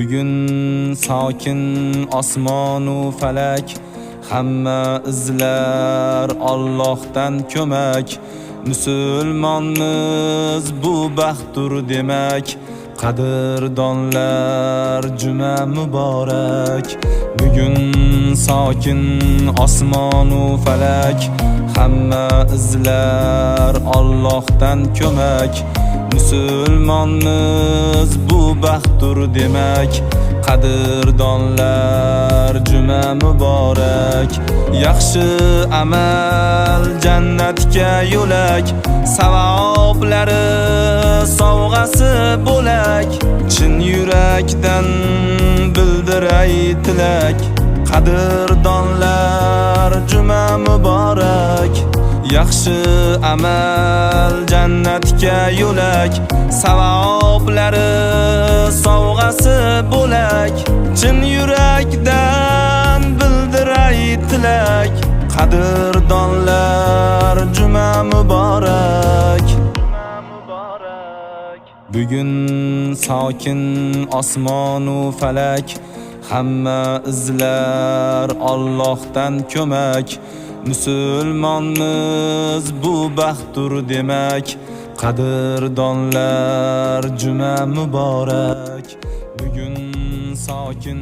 Bugun sokin osmon u falak, hamma izlar Allohdan ko'mak. Musulmonmiz bu baxtdir demak, qadrdonlar juma muborak. Bugun sokin osmon u falak, hamma izlar Allohdan ko'mak. Musulmonmiz bu baxtdir demak, qadrdonlar juma muborak. Yaxshi amal jannatga yo'lak, savoblari sovg'asi bo'lak. Chin yurakdan bildiray tilak, qadrdonlar juma muborak. Yaxshi amal jannatga yo'lak, savoblari sovg'asi bo'lak. Chin yurakdan bildiray tilak, qadrdonlar juma muborak. Bugun sokin osmon u falak, hamma izlar Allohdan ko'mak. Musulmonmiz bu baxtdir demak, qadrdonlar juma muborak. Bugun sokin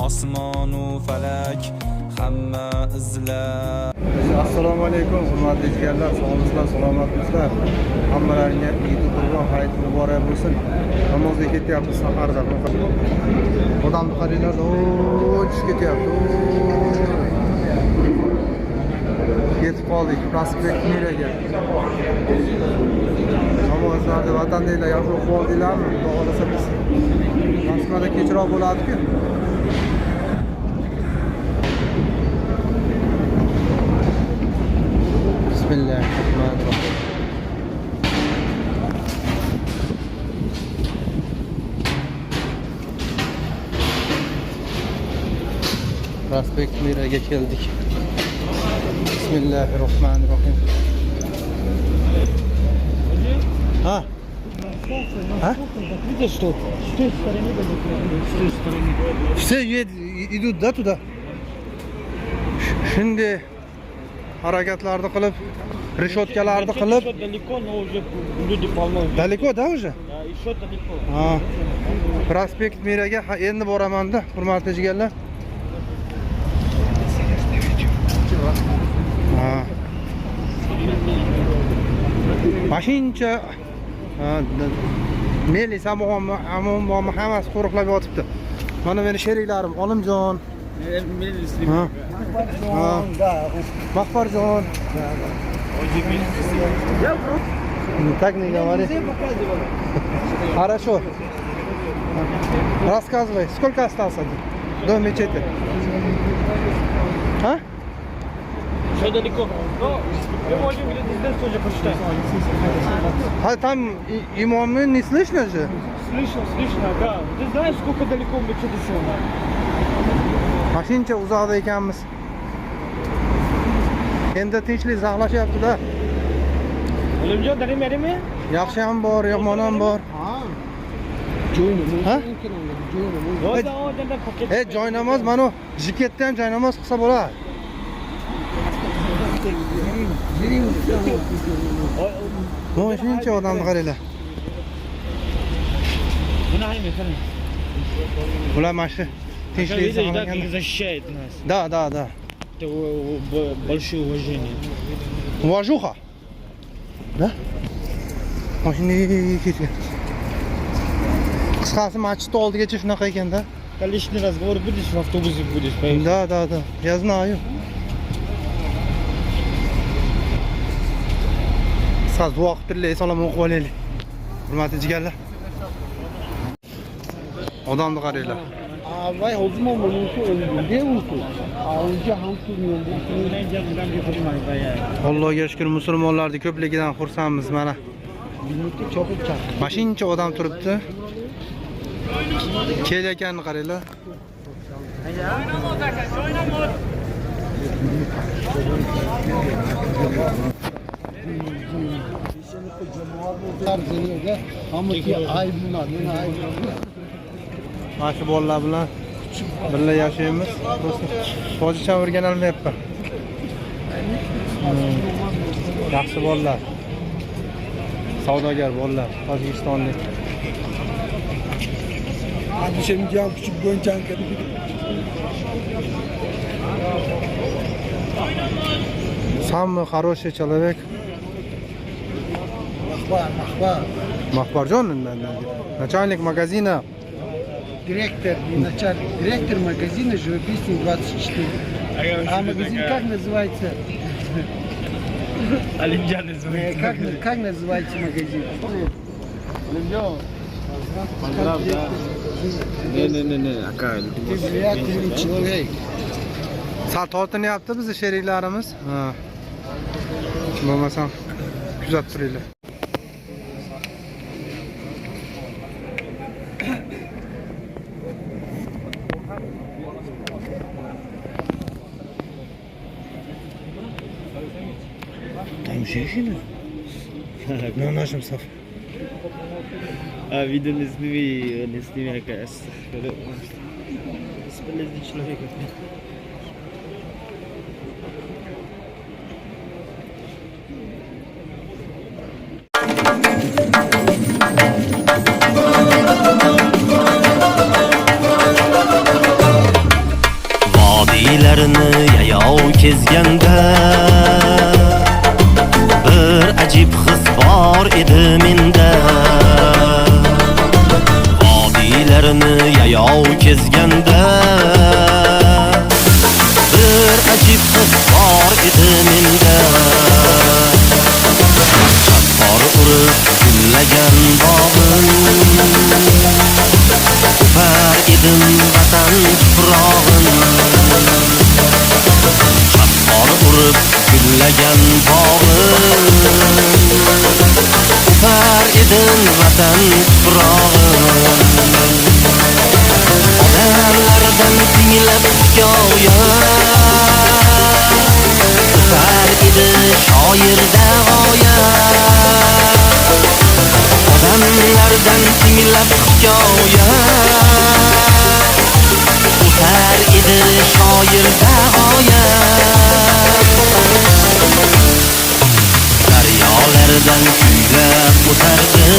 osmon u falak, hamma izlar. Assalomu alaykum hurmatli izləyicilər, sog'misizlar, salomatmisizlar. Hammalaringga Eid Qurbon hayiti muborak bo'lsin. Namozga ketyapmiz safarda. Odamni qaranglar, o'ch ketyapti. Yetib qoldik Prospekt Miraga. Namozlarni vatandaylar yaxshi o'qib oldinglarmi? Xudo xolasa biz Moskvada kechroq bo'ladi-ku. Bismillahirrahmanirrahim. Prospekt Miraga keldik. Bismillahirrahmanirrahim. А? Видишь, что с той стороны с той стороны. Все идут, да, туда? Şimdi harakatlarni qilib, решеткаларni qilib. Еще далеко, но уже люди полно. Далеко, да, уже? Да, еще далеко. Ha. Prospekt Miraga endi boraman-da, hurmatli jigarlar. Ha. Mashincha Meli Samoxonmi, Amonmi hammasi qo'riqlab yotibdi. Mana meni sheriklarim Olimjon. Ha. Ha. Mahfarjon. Так не говори. Хорошо. Рассказывай, сколько осталось до мечети? А? Еще далеко. Но мы можем где-то здесь тоже посчитать. А там имамы не слышно же? Слышно, да. Ты знаешь, сколько далеко мы что-то сегодня? Mashincha uzoqda ekanmiz. Endi tinchlik saqlashyapti-da. Olimjon, darimi? Yaxshi ham bor, yomon ham bor. Ha? Joy namoz, mana jiketdan joy namoz qilsa bo'ladi. Mana shuncha odamni qaranglar. Buni haymi, qarang. Bular mana shu tinchlik saqlagan. Защищает нас. Да. Это большое уважение. Уважуха. Да? Mashinaga ketgan. Qisqasi masjidning oldigacha shunaqa ekan-da. Личный разговор будешь, в автобусе будешь, поехали. Да. Я знаю. Siz duo qilib turlaysiz, salom o'qib olaylik. Hurmatli jigarlar. Odamni qaranglar. Vai hozma bo'lsa o'ldi, o'ldi. Avji ham turmaydi. Allohga shukr, musulmonlarning ko'pligidan xursandmiz mana. Mashincha odam turibdi. Kelayotganini qaranglar. Mana shu bolalar bilan birga yashaymiz. Tojikcha o'rganolmayapman. Yaxshi bolalar. Savdogar bolalar, Tojikistonlik. Andijonga ham küçük go'nchanka. Самый хороший человек. Mahbar. Mahbarjon, начальник магазина. Директор магазина «Живописный 24». А магазин как называется? Алимджан называется. Как называется магазин? Не, Ты влиятельный человек. Sal tortinyapti bizni sheriklarimiz. Ha. Bo'lmasam kuzatib turinglar. Там женщина? На нашем саф. А видео не сними, оказывается. Бесполезный человек. Vodiylarni yayov kezganda bir ajib his bor edi menda. Vodiylarni yayov kezganda bir ajib his bor edi menda. Chappor urib gullagan bog'im, o'par edim vatan tuprog'in. Chappor urib gullagan bog'im, o'par edim vatan tuprog'in. Odamlardan tinglab hikoya, o'sar edi shoirda g'oya. Odamlardan tinglab hikoya, o'sar edi shoirda g'oya. Daryolardan kuylab o'tardim,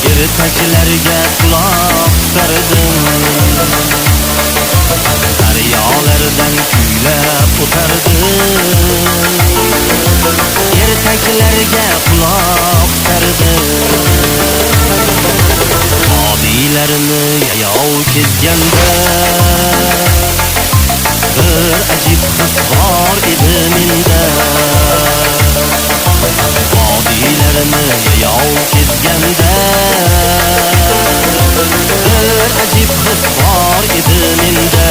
ertaklarga quloq tutardim. Daryolardan kuylab o'tardim, ertaklarga quloq tutardim. Vodiylarni yayov kezganda bir ajib his bor edi menda. Vodiylarni yayov kezganda bir ajib his bor edi menda.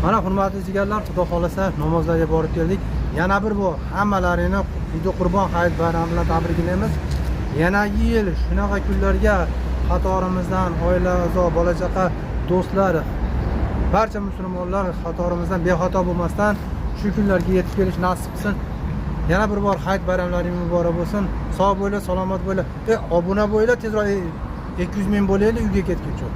Mana hurmatli jigarlar, xudo xolasa namozlarga borib keldik. Yana bir bor hammalarini Eid Qurbon hayit bayrami bilan tabriklaymiz. Yana yil shunaqa kunlarga qatorimizdan oila a'zo, bola chaqa, do'stlar, barcha musulmonlar qatorimizdan bexato bo'lmasdan shu kunlarga yetib kelish nasib qilsin. Yana bir bor hayit bayramlaringiz muborak bo'lsin. Sog' bo'la, salomat bo'la. Obuna bo'la, tezroq 200 ming bo'laylik, uyga ketguncha.